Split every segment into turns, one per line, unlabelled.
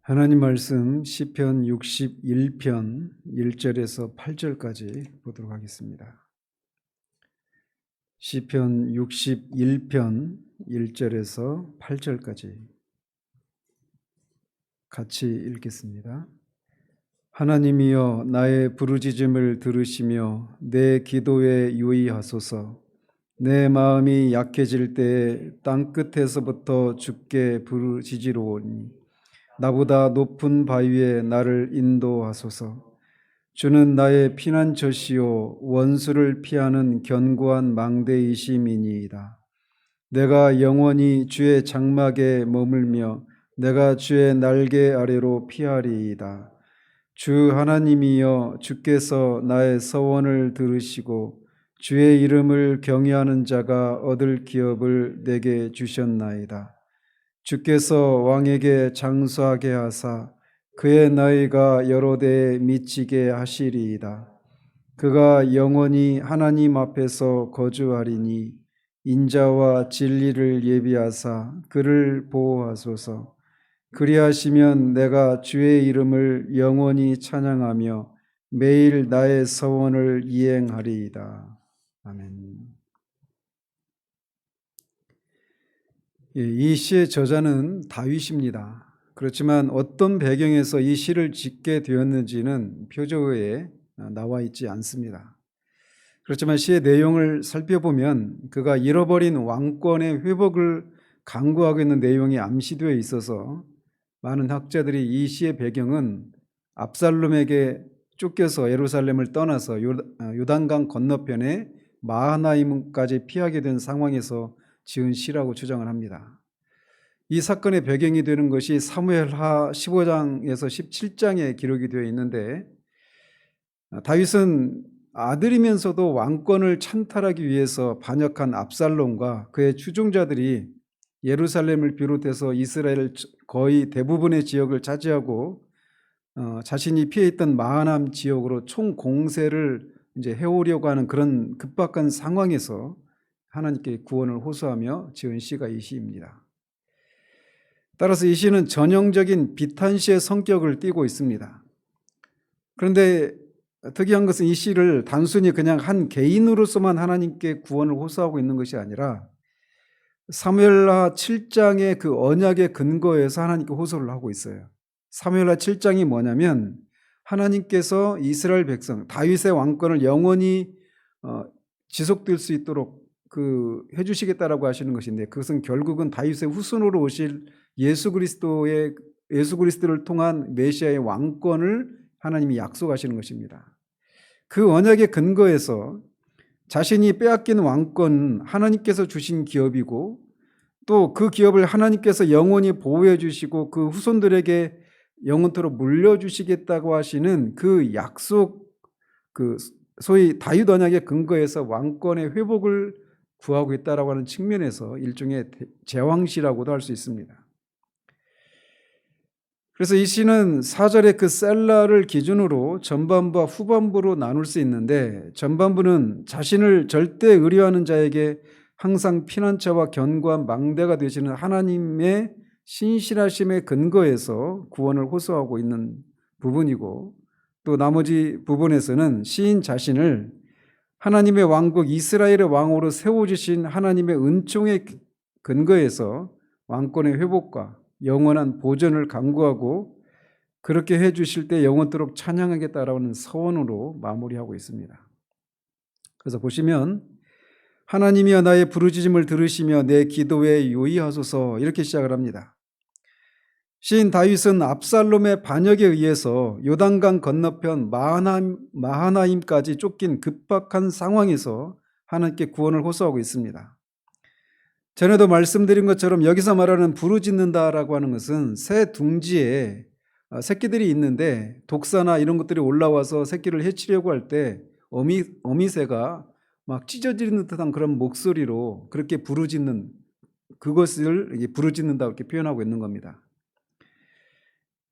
하나님 말씀 시편 61편 1절에서 8절까지 보도록 하겠습니다. 시편 61편 1절에서 8절까지 같이 읽겠습니다. 하나님이여 나의 부르짖음을 들으시며 내 기도에 유의하소서. 내 마음이 약해질 때에 땅끝에서부터 주께 부르짖으리오니 나보다 높은 바위에 나를 인도하소서. 주는 나의 피난처시요 원수를 피하는 견고한 망대이심이니이다. 내가 영원히 주의 장막에 머물며 내가 주의 날개 아래로 피하리이다. 주 하나님이여 주께서 나의 서원을 들으시고 주의 이름을 경외하는 자가 얻을 기업을 내게 주셨나이다. 주께서 왕에게 장수하게 하사 그의 나이가 여러 대에 미치게 하시리이다. 그가 영원히 하나님 앞에서 거주하리니 인자와 진리를 예비하사 그를 보호하소서. 그리하시면 내가 주의 이름을 영원히 찬양하며 매일 나의 서원을 이행하리이다. 아멘. 이 시의 저자는 다윗입니다. 그렇지만 어떤 배경에서 이 시를 짓게 되었는지는 표저에 나와 있지 않습니다. 그렇지만 시의 내용을 살펴보면 그가 잃어버린 왕권의 회복을 강구하고 있는 내용이 암시되어 있어서 많은 학자들이 이 시의 배경은 압살롬에게 쫓겨서 예루살렘을 떠나서 요단강 건너편에 마하나임까지 피하게 된 상황에서 지은 시라고 주장을 합니다. 이 사건의 배경이 되는 것이 사무엘하 15장에서 17장에 기록이 되어 있는데 다윗은 아들이면서도 왕권을 찬탈하기 위해서 반역한 압살롬과 그의 추종자들이 예루살렘을 비롯해서 이스라엘 거의 대부분의 지역을 차지하고 자신이 피해 있던 마하남 지역으로 총공세를 이제 해오려고 하는 그런 급박한 상황에서 하나님께 구원을 호소하며 지은 시가 이 시입니다. 따라서 이 시는 전형적인 비탄시의 성격을 띠고 있습니다. 그런데 특이한 것은 이 시를 단순히 그냥 한 개인으로서만 하나님께 구원을 호소하고 있는 것이 아니라 사무엘하 7장의 그 언약의 근거에서 하나님께 호소를 하고 있어요. 사무엘하 7장이 뭐냐면 하나님께서 이스라엘 백성 다윗의 왕권을 영원히 지속될 수 있도록 해주시겠다라고 하시는 것인데 그것은 결국은 다윗의 후손으로 오실 예수 그리스도를 통한 메시아의 왕권을 하나님이 약속하시는 것입니다. 그 언약의 근거에서 자신이 빼앗긴 왕권은 하나님께서 주신 기업이고 또 그 기업을 하나님께서 영원히 보호해 주시고 그 후손들에게 영원토록 물려주시겠다고 하시는 그 약속, 소위 다윗 언약의 근거에서 왕권의 회복을 구하고 있다라고 하는 측면에서 일종의 제왕시라고도 할 수 있습니다. 그래서 이 시는 4절의 그 셀라를 기준으로 전반부와 후반부로 나눌 수 있는데 전반부는 자신을 절대 의뢰하는 자에게 항상 피난처와 견고한 망대가 되시는 하나님의 신실하심의 근거에서 구원을 호소하고 있는 부분이고 또 나머지 부분에서는 시인 자신을 하나님의 왕국 이스라엘의 왕으로 세워주신 하나님의 은총의 근거에서 왕권의 회복과 영원한 보전을 강구하고 그렇게 해주실 때 영원토록 찬양하겠다라는 서원으로 마무리하고 있습니다. 그래서 보시면 하나님이여 나의 부르짖음을 들으시며 내 기도에 유의하소서 이렇게 시작을 합니다. 시인 다윗은 압살롬의 반역에 의해서 요단강 건너편 마하나임까지 쫓긴 급박한 상황에서 하나님께 구원을 호소하고 있습니다. 전에도 말씀드린 것처럼 여기서 말하는 부르짖는다라고 하는 것은 새 둥지에 새끼들이 있는데 독사나 이런 것들이 올라와서 새끼를 해치려고 할 때 어미새가 막 찢어지는 듯한 그런 목소리로 그렇게 부르짖는 그것을 부르짖는다고 이렇게 표현하고 있는 겁니다.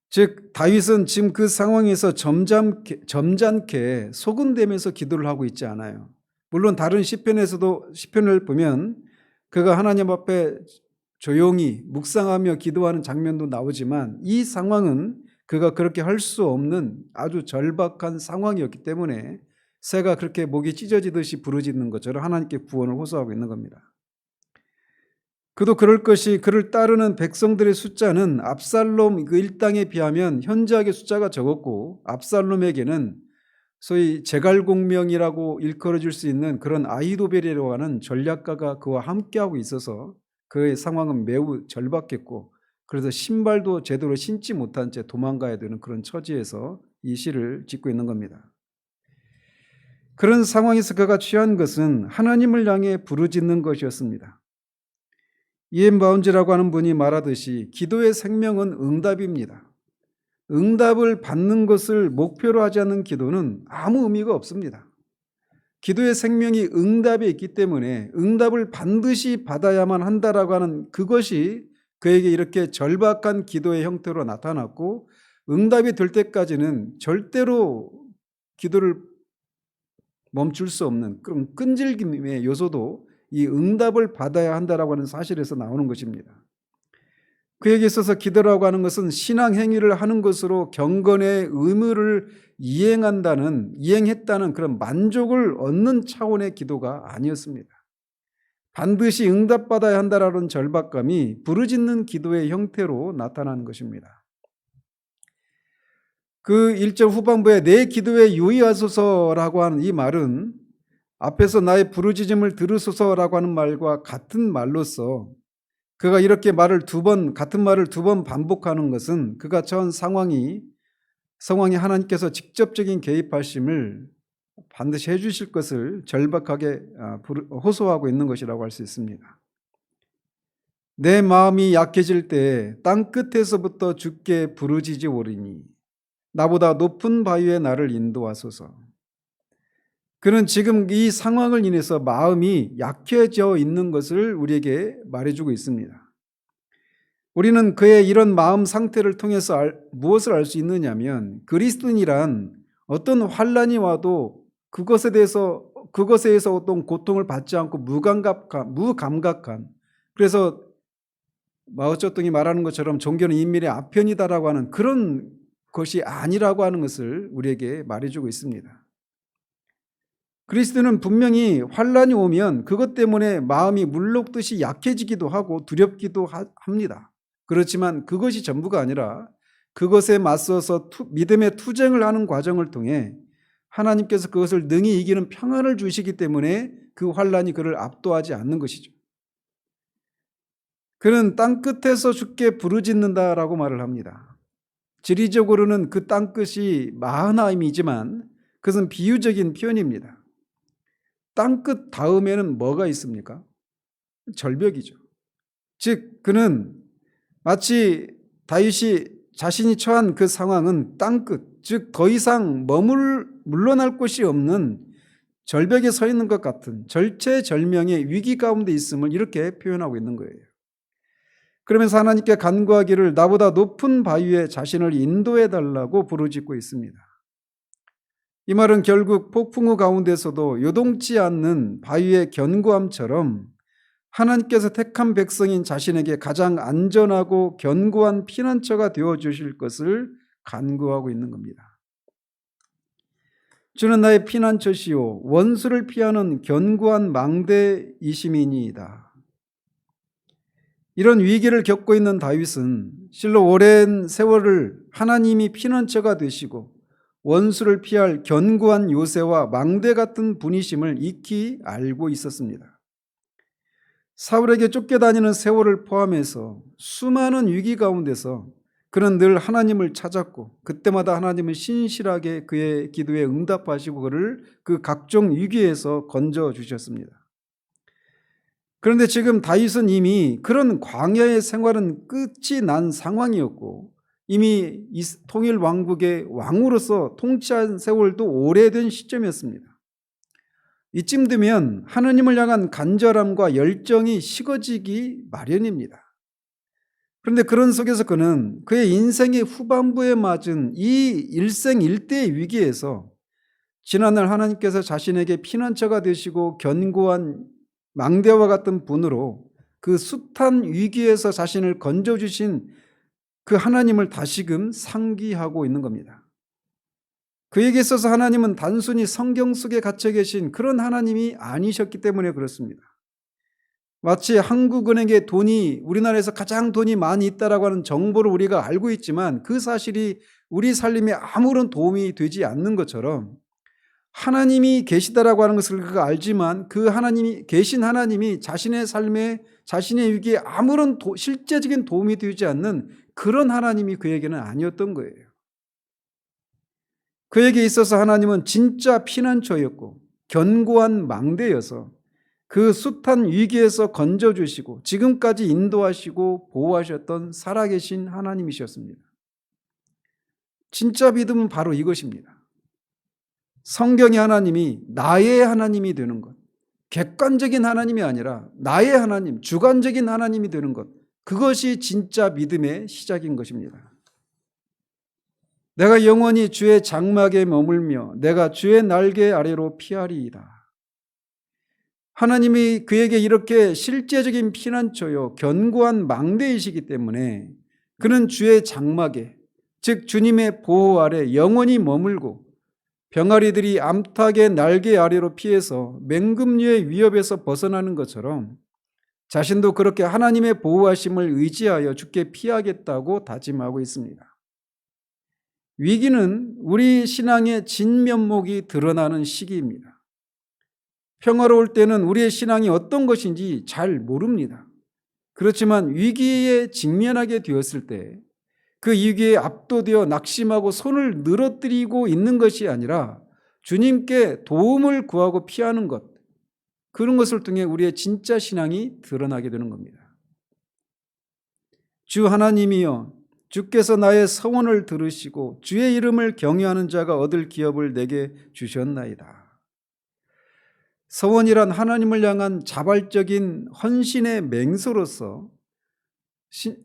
즉 다윗은 지금 그 상황에서 점잖게 소근대면서 기도를 하고 있지 않아요. 물론 다른 시편에서도 시편을 보면 그가 하나님 앞에 조용히 묵상하며 기도하는 장면도 나오지만 이 상황은 그가 그렇게 할 수 없는 아주 절박한 상황이었기 때문에 새가 그렇게 목이 찢어지듯이 부르짖는 것처럼 하나님께 구원을 호소하고 있는 겁니다. 그도 그럴 것이 그를 따르는 백성들의 숫자는 압살롬 그 일당에 비하면 현저하게 숫자가 적었고 압살롬에게는 소위 제갈공명이라고 일컬어질 수 있는 그런 아히도벨이라고 하는 전략가가 그와 함께하고 있어서 그의 상황은 매우 절박했고 그래서 신발도 제대로 신지 못한 채 도망가야 되는 그런 처지에서 이 시를 짓고 있는 겁니다. 그런 상황에서 그가 취한 것은 하나님을 향해 부르짖는 것이었습니다. 이엔 바운지라고 하는 분이 말하듯이 기도의 생명은 응답입니다. 응답을 받는 것을 목표로 하지 않는 기도는 아무 의미가 없습니다. 기도의 생명이 응답에 있기 때문에 응답을 반드시 받아야만 한다라고 하는 그것이 그에게 이렇게 절박한 기도의 형태로 나타났고 응답이 될 때까지는 절대로 기도를 멈출 수 없는 그런 끈질김의 요소도 이 응답을 받아야 한다라고 하는 사실에서 나오는 것입니다. 그에게 있어서 기도라고 하는 것은 신앙 행위를 하는 것으로 경건의 의무를 이행했다는 그런 만족을 얻는 차원의 기도가 아니었습니다. 반드시 응답받아야 한다라는 절박감이 부르짖는 기도의 형태로 나타나는 것입니다. 그 1절 후반부에 내 기도에 유의하소서라고 하는 이 말은 앞에서 나의 부르짖음을 들으소서라고 하는 말과 같은 말로서 그가 이렇게 같은 말을 두 번 반복하는 것은 그가 처한 상황이 하나님께서 직접적인 개입하심을 반드시 해주실 것을 절박하게 호소하고 있는 것이라고 할 수 있습니다. 내 마음이 약해질 때 땅 끝에서부터 주께 부르짖으오리니 나보다 높은 바위에 나를 인도하소서. 그는 지금 이 상황을 인해서 마음이 약해져 있는 것을 우리에게 말해주고 있습니다. 우리는 그의 이런 마음 상태를 통해서 무엇을 알 수 있느냐면 그리스도인이란 어떤 환난이 와도 그것에 대해서 어떤 고통을 받지 않고 무감각한 그래서 마오쩌둥이 말하는 것처럼 종교는 인민의 아편이다라고 하는 그런 것이 아니라고 하는 것을 우리에게 말해주고 있습니다. 그리스도는 분명히 환난이 오면 그것 때문에 마음이 물녹듯이 약해지기도 하고 두렵기도 합니다. 그렇지만 그것이 전부가 아니라 그것에 맞서서 믿음의 투쟁을 하는 과정을 통해 하나님께서 그것을 능히 이기는 평안을 주시기 때문에 그 환난이 그를 압도하지 않는 것이죠. 그는 땅끝에서 주께 부르짖는다라고 말을 합니다. 지리적으로는 그 땅끝이 마하나임이지만 그것은 비유적인 표현입니다. 땅끝 다음에는 뭐가 있습니까? 절벽이죠. 즉 그는 마치 다윗이 자신이 처한 그 상황은 땅끝, 즉 더 이상 물러날 곳이 없는 절벽에 서 있는 것 같은 절체절명의 위기 가운데 있음을 이렇게 표현하고 있는 거예요. 그러면서 하나님께 간구하기를 나보다 높은 바위에 자신을 인도해 달라고 부르짖고 있습니다. 이 말은 결국 폭풍우 가운데서도 요동치 않는 바위의 견고함처럼 하나님께서 택한 백성인 자신에게 가장 안전하고 견고한 피난처가 되어주실 것을 간구하고 있는 겁니다. 주는 나의 피난처시요 원수를 피하는 견고한 망대이심이니이다. 이런 위기를 겪고 있는 다윗은 실로 오랜 세월을 하나님이 피난처가 되시고 원수를 피할 견고한 요새와 망대 같은 분이심을 익히 알고 있었습니다. 사울에게 쫓겨다니는 세월을 포함해서 수많은 위기 가운데서 그는 늘 하나님을 찾았고 그때마다 하나님은 신실하게 그의 기도에 응답하시고 그를 그 각종 위기에서 건져주셨습니다. 그런데 지금 다윗은 이미 그런 광야의 생활은 끝이 난 상황이었고 이미 통일 왕국의 왕으로서 통치한 세월도 오래된 시점이었습니다. 이쯤 되면 하나님을 향한 간절함과 열정이 식어지기 마련입니다. 그런데 그런 속에서 그는 그의 인생의 후반부에 맞은 이 일생일대의 위기에서 지난날 하나님께서 자신에게 피난처가 되시고 견고한 망대와 같은 분으로 그 숱한 위기에서 자신을 건져주신 그 하나님을 다시금 상기하고 있는 겁니다. 그에게 있어서 하나님은 단순히 성경 속에 갇혀 계신 그런 하나님이 아니셨기 때문에 그렇습니다. 마치 한국은행에 돈이 우리나라에서 가장 돈이 많이 있다라고 하는 정보를 우리가 알고 있지만 그 사실이 우리 삶에 아무런 도움이 되지 않는 것처럼 하나님이 계시다라고 하는 것을 그가 알지만 그 하나님이 계신 하나님이 자신의 삶에 자신의 위기에 아무런 실제적인 도움이 되지 않는 그런 하나님이 그에게는 아니었던 거예요. 그에게 있어서 하나님은 진짜 피난처였고 견고한 망대여서 그 숱한 위기에서 건져주시고 지금까지 인도하시고 보호하셨던 살아계신 하나님이셨습니다. 진짜 믿음은 바로 이것입니다. 성경의 하나님이 나의 하나님이 되는 것, 객관적인 하나님이 아니라 나의 하나님, 주관적인 하나님이 되는 것, 그것이 진짜 믿음의 시작인 것입니다. 내가 영원히 주의 장막에 머물며 내가 주의 날개 아래로 피하리이다. 하나님이 그에게 이렇게 실제적인 피난처요 견고한 망대이시기 때문에 그는 주의 장막에, 즉 주님의 보호 아래 영원히 머물고 병아리들이 암탉의 날개 아래로 피해서 맹금류의 위협에서 벗어나는 것처럼 자신도 그렇게 하나님의 보호하심을 의지하여 주께 피하겠다고 다짐하고 있습니다. 위기는 우리 신앙의 진면목이 드러나는 시기입니다. 평화로울 때는 우리의 신앙이 어떤 것인지 잘 모릅니다. 그렇지만 위기에 직면하게 되었을 때 그 위기에 압도되어 낙심하고 손을 늘어뜨리고 있는 것이 아니라 주님께 도움을 구하고 피하는 것, 그런 것을 통해 우리의 진짜 신앙이 드러나게 되는 겁니다. 주 하나님이여, 주께서 나의 서원을 들으시고 주의 이름을 경외하는 자가 얻을 기업을 내게 주셨나이다. 서원이란 하나님을 향한 자발적인 헌신의 맹세로서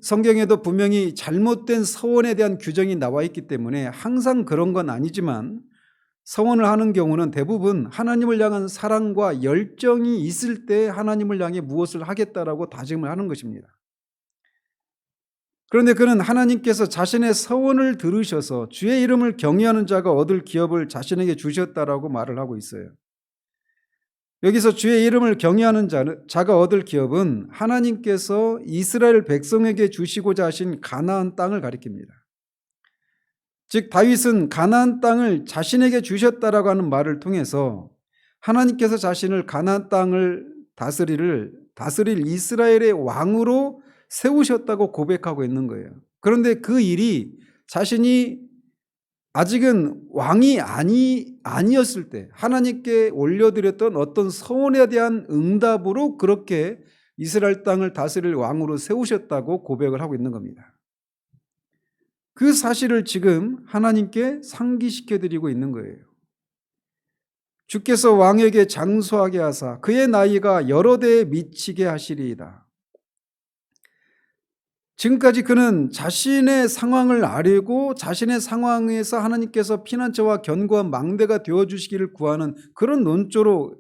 성경에도 분명히 잘못된 서원에 대한 규정이 나와 있기 때문에 항상 그런 건 아니지만 서원을 하는 경우는 대부분 하나님을 향한 사랑과 열정이 있을 때 하나님을 향해 무엇을 하겠다라고 다짐을 하는 것입니다. 그런데 그는 하나님께서 자신의 서원을 들으셔서 주의 이름을 경외하는 자가 얻을 기업을 자신에게 주셨다라고 말을 하고 있어요. 여기서 주의 이름을 경외하는 자가 얻을 기업은 하나님께서 이스라엘 백성에게 주시고자 하신 가나안 땅을 가리킵니다. 즉 다윗은 가나안 땅을 자신에게 주셨다라고 하는 말을 통해서 하나님께서 자신을 가나안 땅을 다스릴 이스라엘의 왕으로 세우셨다고 고백하고 있는 거예요. 그런데 그 일이 자신이 아직은 왕이 아니었을 때 하나님께 올려드렸던 어떤 서원에 대한 응답으로 그렇게 이스라엘 땅을 다스릴 왕으로 세우셨다고 고백을 하고 있는 겁니다. 그 사실을 지금 하나님께 상기시켜 드리고 있는 거예요. 주께서 왕에게 장수하게 하사 그의 나이가 여러 대에 미치게 하시리이다. 지금까지 그는 자신의 상황을 아뢰고 자신의 상황에서 하나님께서 피난처와 견고한 망대가 되어주시기를 구하는 그런 논조로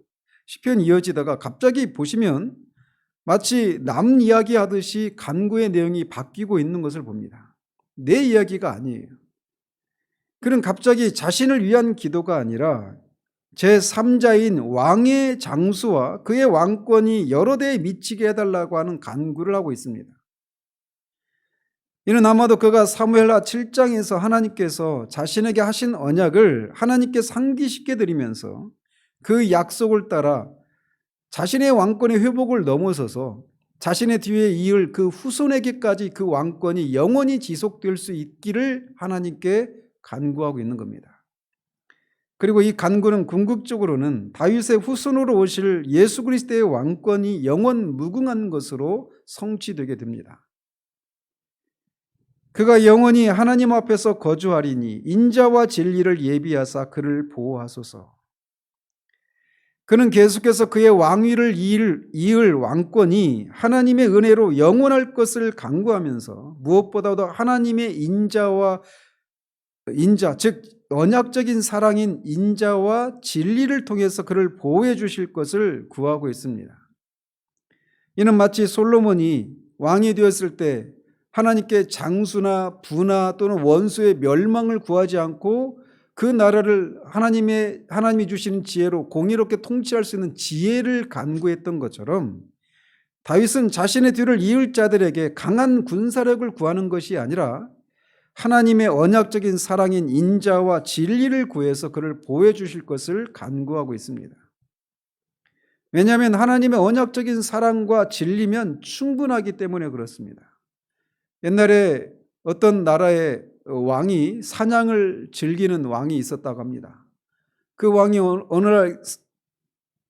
시편이 이어지다가 갑자기 보시면 마치 남 이야기하듯이 간구의 내용이 바뀌고 있는 것을 봅니다. 내 이야기가 아니에요. 그는 갑자기 자신을 위한 기도가 아니라 제3자인 왕의 장수와 그의 왕권이 여러 대에 미치게 해달라고 하는 간구를 하고 있습니다. 이는 아마도 그가 사무엘하 7장에서 하나님께서 자신에게 하신 언약을 하나님께 상기시켜 드리면서 그 약속을 따라 자신의 왕권의 회복을 넘어서서 자신의 뒤에 이을 그 후손에게까지 그 왕권이 영원히 지속될 수 있기를 하나님께 간구하고 있는 겁니다. 그리고 이 간구는 궁극적으로는 다윗의 후손으로 오실 예수 그리스도의 왕권이 영원 무궁한 것으로 성취되게 됩니다. 그가 영원히 하나님 앞에서 거주하리니 인자와 진리를 예비하사 그를 보호하소서. 그는 계속해서 그의 왕위를 이을 왕권이 하나님의 은혜로 영원할 것을 간구하면서 무엇보다도 하나님의 인자, 즉 언약적인 사랑인 인자와 진리를 통해서 그를 보호해 주실 것을 구하고 있습니다. 이는 마치 솔로몬이 왕이 되었을 때 하나님께 장수나 부나 또는 원수의 멸망을 구하지 않고 그 나라를 하나님이 주시는 지혜로 공의롭게 통치할 수 있는 지혜를 간구했던 것처럼, 다윗은 자신의 뒤를 이을 자들에게 강한 군사력을 구하는 것이 아니라 하나님의 언약적인 사랑인 인자와 진리를 구해서 그를 보호해 주실 것을 간구하고 있습니다. 왜냐하면 하나님의 언약적인 사랑과 진리면 충분하기 때문에 그렇습니다. 옛날에 어떤 나라의 왕이 사냥을 즐기는 왕이 있었다고 합니다. 그 왕이 어느 날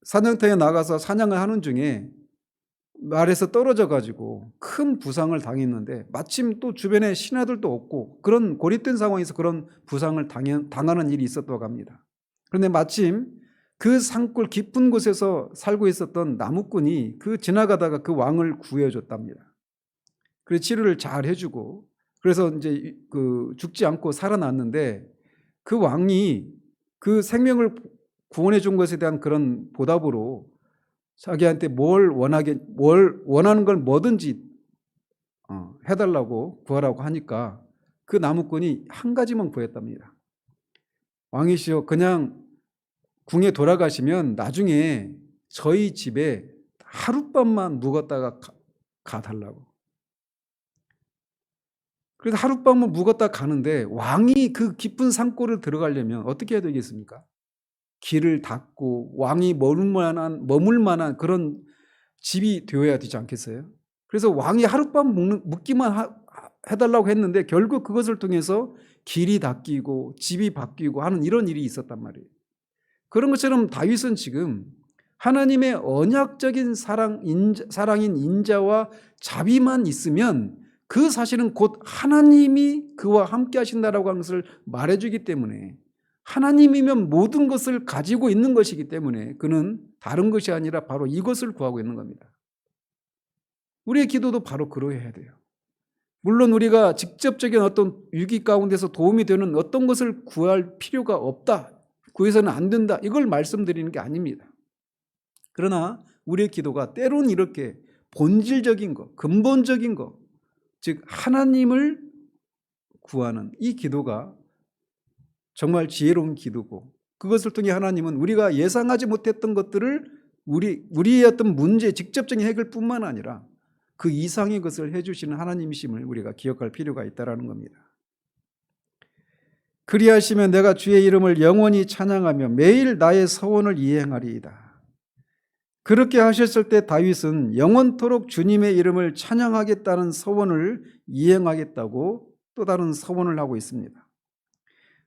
사냥터에 나가서 사냥을 하는 중에 말에서 떨어져 가지고 큰 부상을 당했는데, 마침 또 주변에 신하들도 없고 그런 고립된 상황에서 그런 부상을 당하는 일이 있었다고 합니다. 그런데 마침 그 산골 깊은 곳에서 살고 있었던 나무꾼이 지나가다가 그 왕을 구해줬답니다. 그래서 치료를 잘 해주고, 그래서 이제 죽지 않고 살아났는데, 그 왕이 그 생명을 구원해 준 것에 대한 그런 보답으로 자기한테 뭘 원하는 걸 뭐든지 해달라고 구하라고 하니까 그 나무꾼이 한 가지만 구했답니다. 왕이시여, 그냥 궁에 돌아가시면 나중에 저희 집에 하룻밤만 묵었다가 가달라고. 그래서 하룻밤은 묵었다 가는데, 왕이 그 깊은 산골을 들어가려면 어떻게 해야 되겠습니까? 길을 닫고 왕이 머물 만한 그런 집이 되어야 되지 않겠어요? 그래서 왕이 하룻밤 묵기만 해달라고 했는데 결국 그것을 통해서 길이 닫히고 집이 바뀌고 하는 이런 일이 있었단 말이에요. 그런 것처럼 다윗은 지금 하나님의 언약적인 사랑인 인자와 자비만 있으면 그 사실은 곧 하나님이 그와 함께 하신다라고 하는 것을 말해주기 때문에, 하나님이면 모든 것을 가지고 있는 것이기 때문에 그는 다른 것이 아니라 바로 이것을 구하고 있는 겁니다. 우리의 기도도 바로 그러해야 돼요. 물론 우리가 직접적인 어떤 위기 가운데서 도움이 되는 어떤 것을 구할 필요가 없다, 구해서는 안 된다, 이걸 말씀드리는 게 아닙니다. 그러나 우리의 기도가 때로는 이렇게 본질적인 것, 근본적인 것, 즉 하나님을 구하는 이 기도가 정말 지혜로운 기도고, 그것을 통해 하나님은 우리가 예상하지 못했던 것들을 우리의 어떤 문제 직접적인 해결뿐만 아니라 그 이상의 것을 해주시는 하나님이심을 우리가 기억할 필요가 있다는 겁니다. 그리하시면 내가 주의 이름을 영원히 찬양하며 매일 나의 서원을 이행하리이다. 그렇게 하셨을 때 다윗은 영원토록 주님의 이름을 찬양하겠다는 서원을 이행하겠다고 또 다른 서원을 하고 있습니다.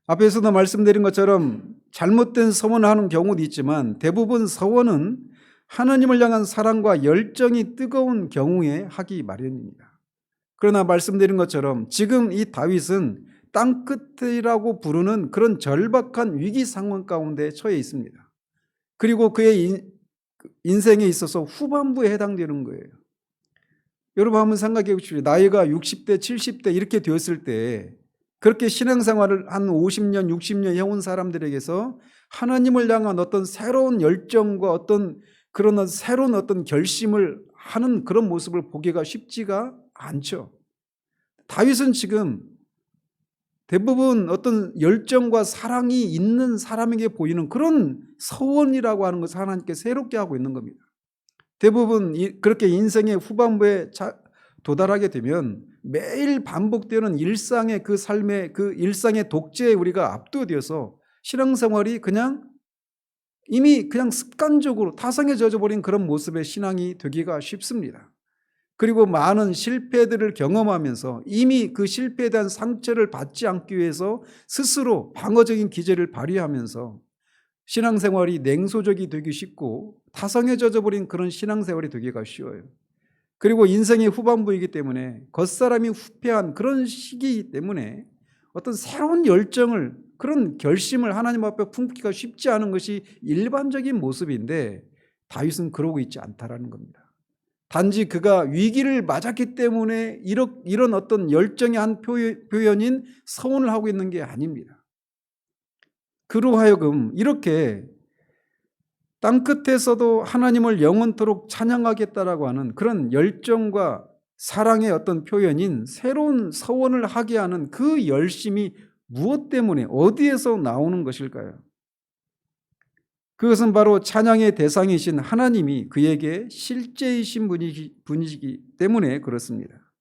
앞에서도 말씀드린 것처럼 잘못된 서원을 하는 경우도 있지만 대부분 서원은 하나님을 향한 사랑과 열정이 뜨거운 경우에 하기 마련입니다. 그러나 말씀드린 것처럼 지금 이 다윗은 땅끝이라고 부르는 그런 절박한 위기 상황 가운데 처해 있습니다. 그리고 그의 인생에 있어서 후반부에 해당되는 거예요. 여러분 한번 생각해 보십시오. 나이가 60대 70대 이렇게 되었을 때 그렇게 신앙생활을 한 50년 60년 해온 사람들에게서 하나님을 향한 어떤 새로운 열정과 어떤 그런 새로운 어떤 결심을 하는 그런 모습을 보기가 쉽지가 않죠. 다윗은 지금 대부분 어떤 열정과 사랑이 있는 사람에게 보이는 그런 서원이라고 하는 것을 하나님께 새롭게 하고 있는 겁니다. 대부분 그렇게 인생의 후반부에 도달하게 되면 매일 반복되는 일상의 그 삶의 그 일상의 독재에 우리가 압도되어서 신앙생활이 이미 그냥 습관적으로 타성에 젖어버린 그런 모습의 신앙이 되기가 쉽습니다. 그리고 많은 실패들을 경험하면서 이미 그 실패에 대한 상처를 받지 않기 위해서 스스로 방어적인 기제를 발휘하면서 신앙생활이 냉소적이 되기 쉽고 타성에 젖어버린 그런 신앙생활이 되기가 쉬워요. 그리고 인생의 후반부이기 때문에 겉사람이 후패한 그런 시기이기 때문에 어떤 새로운 열정을, 그런 결심을 하나님 앞에 품기가 쉽지 않은 것이 일반적인 모습인데 다윗은 그러고 있지 않다라는 겁니다. 단지 그가 위기를 맞았기 때문에 이런 어떤 열정의 한 표현인 서원을 하고 있는 게 아닙니다. 그로 하여금 이렇게 땅끝에서도 하나님을 영원토록 찬양하겠다라고 하는 그런 열정과 사랑의 어떤 표현인 새로운 서원을 하게 하는 그 열심이 무엇 때문에 어디에서 나오는 것일까요? 그것은 바로 찬양의 대상이신 하나님이 그에게 실제이신 분이시기 때문에 그렇습니다.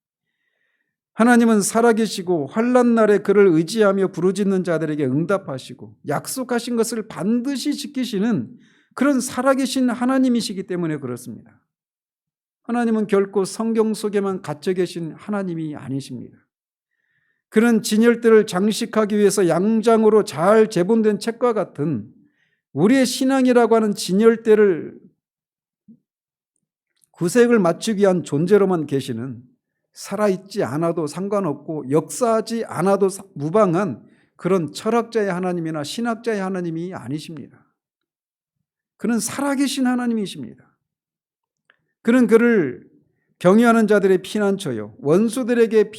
하나님은 살아계시고 환난 날에 그를 의지하며 부르짖는 자들에게 응답하시고 약속하신 것을 반드시 지키시는 그런 살아계신 하나님이시기 때문에 그렇습니다. 하나님은 결코 성경 속에만 갇혀 계신 하나님이 아니십니다. 그런 진열대를 장식하기 위해서 양장으로 잘 재본된 책과 같은 우리의 신앙이라고 하는 진열대를 구색을 맞추기 위한 존재로만 계시는, 살아있지 않아도 상관없고 역사하지 않아도 무방한 그런 철학자의 하나님이나 신학자의 하나님이 아니십니다. 그는 살아계신 하나님이십니다. 그는 그를 경외하는 자들의 피난처요, 원수들에게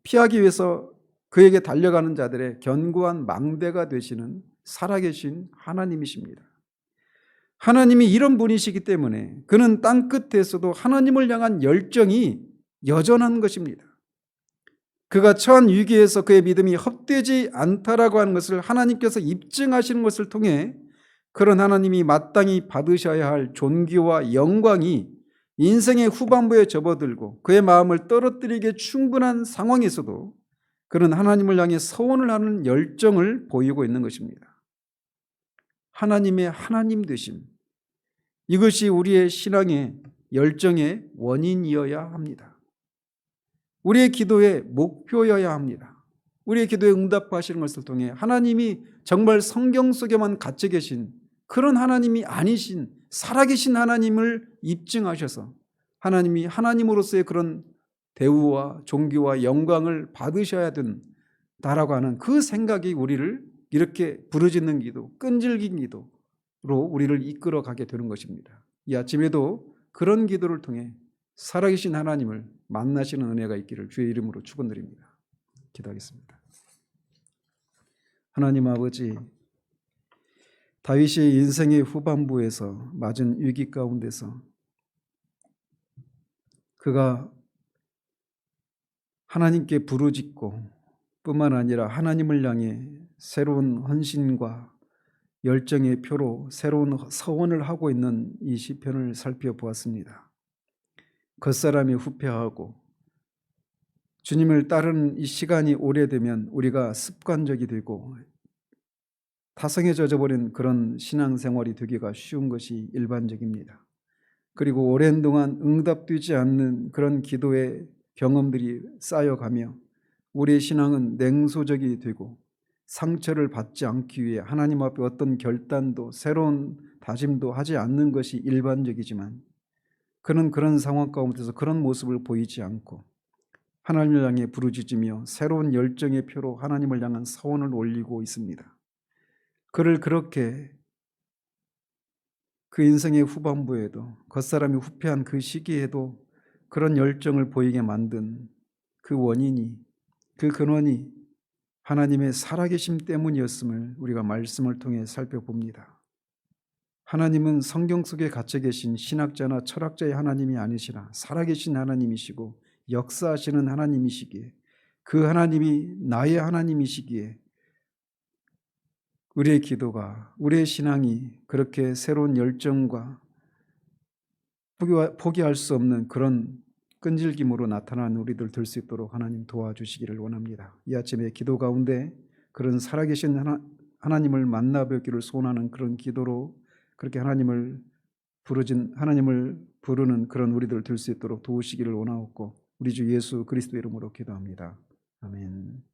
피하기 위해서 그에게 달려가는 자들의 견고한 망대가 되시는 살아계신 하나님이십니다. 하나님이 이런 분이시기 때문에 그는 땅끝에서도 하나님을 향한 열정이 여전한 것입니다. 그가 처한 위기에서 그의 믿음이 헛되지 않다라고 하는 것을 하나님께서 입증하시는 것을 통해 그런 하나님이 마땅히 받으셔야 할 존귀와 영광이 인생의 후반부에 접어들고 그의 마음을 떨어뜨리기에 충분한 상황에서도 그는 하나님을 향해 서원을 하는 열정을 보이고 있는 것입니다. 하나님의 하나님 되심, 이것이 우리의 신앙의 열정의 원인이어야 합니다. 우리의 기도의 목표여야 합니다. 우리의 기도에 응답하시는 것을 통해 하나님이 정말 성경 속에만 갇혀 계신 그런 하나님이 아니신 살아계신 하나님을 입증하셔서 하나님이 하나님으로서의 그런 대우와 존귀와 영광을 받으셔야 된다라고 하는 그 생각이 우리를 이렇게 부르짖는 기도, 끈질긴 기도로 우리를 이끌어가게 되는 것입니다. 이 아침에도 그런 기도를 통해 살아계신 하나님을 만나시는 은혜가 있기를 주의 이름으로 축원드립니다. 기도하겠습니다. 하나님 아버지, 다윗이 인생의 후반부에서 맞은 위기 가운데서 그가 하나님께 부르짖고 뿐만 아니라 하나님을 향해 새로운 헌신과 열정의 표로 새로운 서원을 하고 있는 이 시편을 살펴보았습니다. 겉사람이 후패하고 주님을 따르는 이 시간이 오래되면 우리가 습관적이 되고 타성에 젖어버린 그런 신앙생활이 되기가 쉬운 것이 일반적입니다. 그리고 오랜 동안 응답되지 않는 그런 기도의 경험들이 쌓여가며 우리의 신앙은 냉소적이 되고 상처를 받지 않기 위해 하나님 앞에 어떤 결단도 새로운 다짐도 하지 않는 것이 일반적이지만 그는 그런 상황 가운데서 그런 모습을 보이지 않고 하나님을 향해 부르짖으며 새로운 열정의 표로 하나님을 향한 서원을 올리고 있습니다. 그를 그렇게 그 인생의 후반부에도 겉사람이 후패한 그 시기에도 그런 열정을 보이게 만든 그 원인이, 그 근원이 하나님의 살아계심 때문이었음을 우리가 말씀을 통해 살펴봅니다. 하나님은 성경 속에 갇혀 계신 신학자나 철학자의 하나님이 아니시라 살아계신 하나님이시고 역사하시는 하나님이시기에 그 하나님이 나의 하나님이시기에 우리의 기도가, 우리의 신앙이 그렇게 새로운 열정과 포기할 수 없는 그런 끈질김으로 나타나는 우리들 될 수 있도록 하나님 도와주시기를 원합니다. 이 아침에 기도 가운데 그런 살아계신 하나님을 만나뵙기를 소원하는 그런 기도로 그렇게 하나님을 부르는 그런 우리들 될 수 있도록 도우시기를 원하옵고 우리 주 예수 그리스도 이름으로 기도합니다. 아멘.